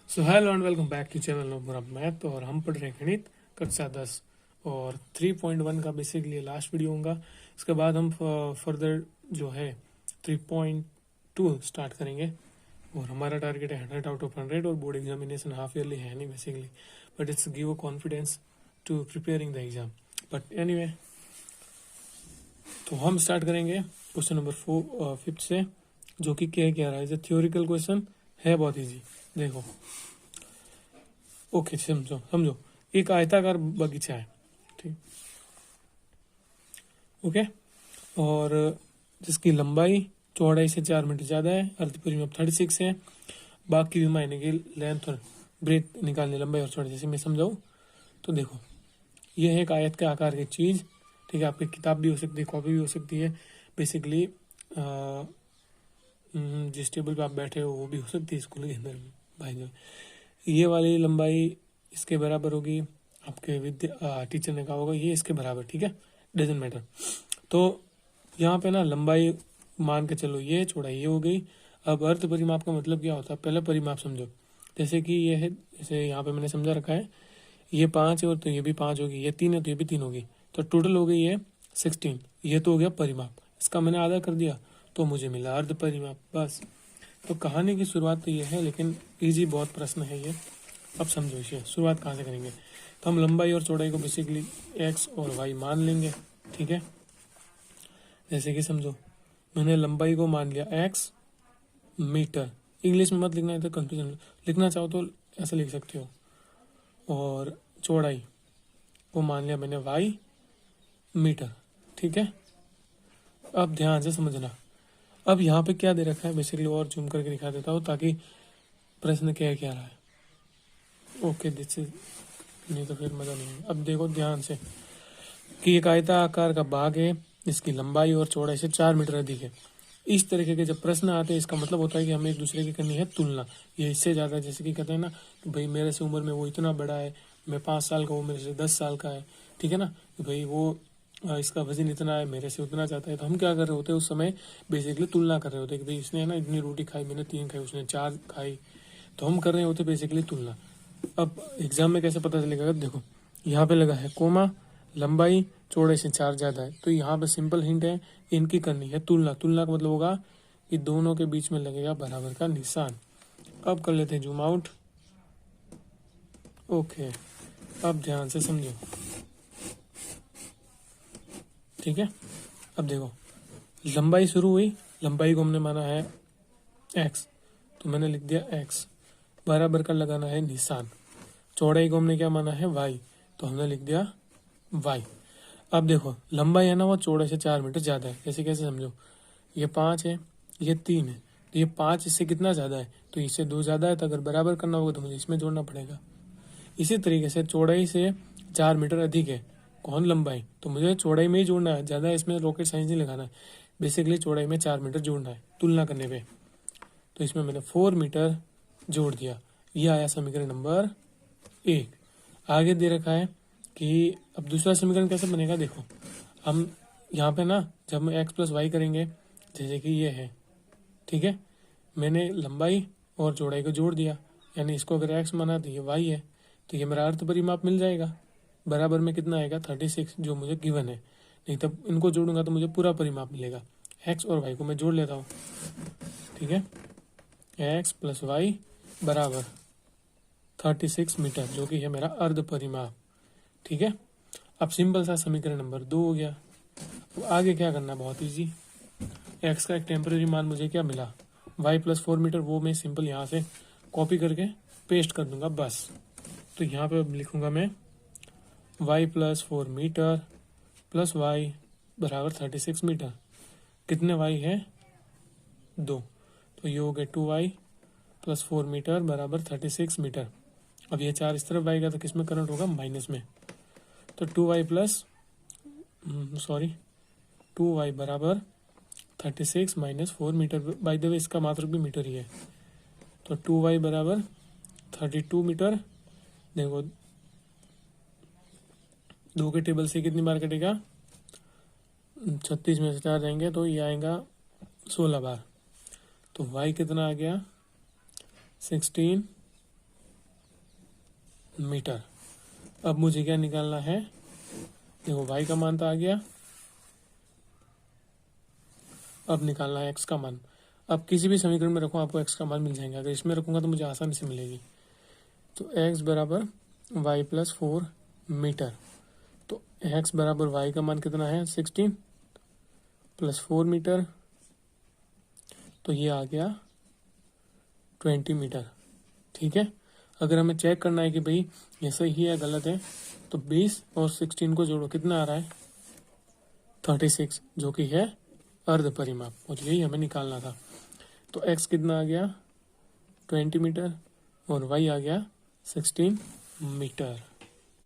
So hello and welcome back to channel नोबरा math. और हम पढ़ रहे हैं गणित कक्षा 10 और 3.1 का बेसिकली लास्ट वीडियो होगा। इसके बाद हम फर्दर जो है 3.2 स्टार्ट करेंगे। और हमारा टारगेट है 100 आउट ऑफ 100 और बोर्ड एग्जामिनेशन हाफ ईयरली है नहीं basically, but it's give a confidence to preparing the exam. But anyway, तो हम स्टार्ट करेंगे क्वेश्चन नंबर 5 से, जो कि क्या कह रहा है। थ्योरिकल क्वेश्चन है, बहुत इजी। देखो, ओके, समझो समझो। एक आयताकार बगीचा है, ठीक, ओके, और जिसकी लंबाई चौड़ाई से 4 मीटर ज्यादा है, अर्ध परिमाप 36 है। बाकी भी मायने की लेंथ और ब्रेथ निकालने, लंबाई और चौड़ाई, जैसे मैं समझाऊं तो देखो, ये है एक आयत के आकार की चीज, ठीक है। आपकी किताब भी हो सकती है, कॉपी भी हो सकती है, बेसिकली जिस टेबल पे आप बैठे हो वो भी हो सकती है स्कूल के अंदर भाई। जो ये वाली लंबाई इसके बराबर होगी, आपके टीचर ने कहा होगा ये इसके बराबर, ठीक है, डजेंट मैटर। तो यहाँ पे ना लंबाई मान के चलो, ये चौड़ाई ये हो गई। अब अर्ध परिमाप का मतलब क्या होता है, पहले परिमाप समझो। जैसे कि ये है, जैसे यहाँ पे मैंने समझा रखा है, ये 5 है और तो ये भी 5 होगी, ये 3 है तो ये भी 3 होगी, तो टोटल हो गई है 16। ये तो हो गया परिमाप, इसका मैंने आधा कर दिया तो मुझे मिला अर्ध परिमाप, बस। तो कहानी की शुरुआत तो ये है, लेकिन इजी बहुत प्रश्न है ये। अब समझो इसे शुरुआत कहाँ से करेंगे। तो हम लंबाई और चौड़ाई को बेसिकली एक्स और वाई मान लेंगे, ठीक है। जैसे कि समझो, मैंने लंबाई को मान लिया एक्स मीटर। इंग्लिश में मत लिखना है तो कंफ्यूजन, लिखना चाहो तो ऐसे लिख सकते हो। और चौड़ाई को मान लिया मैंने वाई मीटर, ठीक है। अब ध्यान से समझना, अब यहाँ पे क्या दे रखा है बेसिकली, और जूम करके दिखा देता हूँ ताकि प्रश्न क्या क्या रहा है। ओके, दिस इज, नहीं तो फिर मजा नहीं है। अब देखो ध्यान से कि एक आयताकार का भाग है जिसकी लंबाई और चौड़ाई से 4 मीटर अधिक है। इस तरीके के जब प्रश्न आते हैं, इसका मतलब होता है कि हमें एक दूसरे की करनी है तुलना। ये इससे ज्यादा, जैसे कि कहते हैं ना कि भाई मेरे से उम्र में वो इतना बड़ा है, मैं 5 साल का हूँ, मेरे से 10 साल का है, ठीक है ना, कि भाई वो इसका वजन इतना है, मेरे से उतना चाहता है। तो हम क्या कर रहे होते हैं उस समय, बेसिकली तुलना कर रहे होते हैं कि भाई इसने है ना इतनी रोटी खाई, मैंने 3 खाई, उसने 4 खाई, तो हम कर रहे होते बेसिकली तुलना। अब एग्जाम में कैसे पता चलेगा, देखो यहाँ पे लगा है कोमा, लंबाई चौड़ाई से 4 ज्यादा है, तो यहाँ पे सिंपल हिंट है, इनकी करनी है तुलना। तुलना का मतलब होगा कि दोनों के बीच में लगेगा बराबर का निशान। अब कर लेते हैं जूम आउट। ओके, अब ध्यान से समझो, ठीक है। अब देखो, लंबाई शुरू हुई, लंबाई को हमने माना है एक्स, तो मैंने लिख दिया एक्स, बराबर का लगाना है निशान। चौड़ाई को हमने क्या माना है वाई, तो हमने लिख दिया वाई। अब देखो लंबाई है ना वो चौड़ाई से 4 मीटर ज्यादा है, कैसे कैसे समझो, ये 5 है, ये 3 है, तो ये 5 इससे कितना ज्यादा है, तो इससे 2 ज्यादा है, तो अगर बराबर करना होगा तो मुझे इसमें जोड़ना पड़ेगा। इसी तरीके से चौड़ाई से 4 मीटर अधिक है कौन, लंबाई, तो मुझे चौड़ाई में ही जोड़ना है, ज्यादा इसमें रॉकेट साइंस नहीं लगाना है, बेसिकली चौड़ाई में 4 मीटर जोड़ना है तुलना करने पे। तो इसमें मैंने 4 मीटर जोड़ दिया, ये आया समीकरण नंबर 1। आगे दे रखा है कि अब दूसरा समीकरण कैसे बनेगा, देखो हम यहाँ पे ना जब हम एक्स प्लस वाई करेंगे, जैसे कि ये है, ठीक है, मैंने लंबाई और चौड़ाई को जोड़ दिया, यानी इसको अगर एक्स माना तो ये वाई है, तो ये मेरा अर्ध परिमाप मिल जाएगा। बराबर में कितना आएगा 36, जो मुझे गिवन है। नहीं तब इनको जोड़ूंगा तो मुझे पूरा परिमाप मिलेगा। एक्स और वाई को मैं जोड़ लेता हूँ, ठीक है, एक्स प्लस वाई बराबर 36 मीटर, जो कि है मेरा अर्ध परिमाप, ठीक है। अब सिंपल सा समीकरण नंबर 2 हो गया। तो आगे क्या करना, बहुत इजी। एक्स का एक टेम्पररी मान मुझे क्या मिला, वाई प्लस 4 मीटर, वो मैं सिंपल यहाँ से कॉपी करके पेस्ट कर दूंगा बस। तो यहाँ पे अब लिखूंगा मैं y plus 4 metre plus y बराबर 36 मीटर। कितने वाई है 2, तो ये हो गए 2y प्लस 4 मीटर बराबर 36 मीटर। अब ये 4 इस तरफ आएगा तो किसमें करंट होगा, माइनस में। तो 2y प्लस सॉरी 2y बराबर 36 minus 4 metre, by the way इसका मात्रक भी मीटर ही है, तो 2y बराबर 32 मीटर। देखो 2 के टेबल से कितनी बार कटेगा, 36 में से 4 जाएंगे तो ये आएगा 16 बार। तो y कितना आ गया 16 मीटर। अब मुझे क्या निकालना है, देखो y का मान तो आ गया, अब निकालना है x का मान। अब किसी भी समीकरण में रखो आपको x का मान मिल जाएगा, अगर इसमें रखूंगा तो मुझे आसानी से मिलेगी। तो x बराबर y प्लस 4 मीटर। तो x बराबर y का मान कितना है 16 प्लस 4 मीटर, तो ये आ गया 20 मीटर। ठीक है, अगर हमें चेक करना है कि भाई ये सही है गलत है, तो 20 और 16 को जोड़ो, कितना आ रहा है 36, जो कि है अर्ध परिमाप, और यही हमें निकालना था। तो x कितना आ गया 20 मीटर और y आ गया 16 मीटर।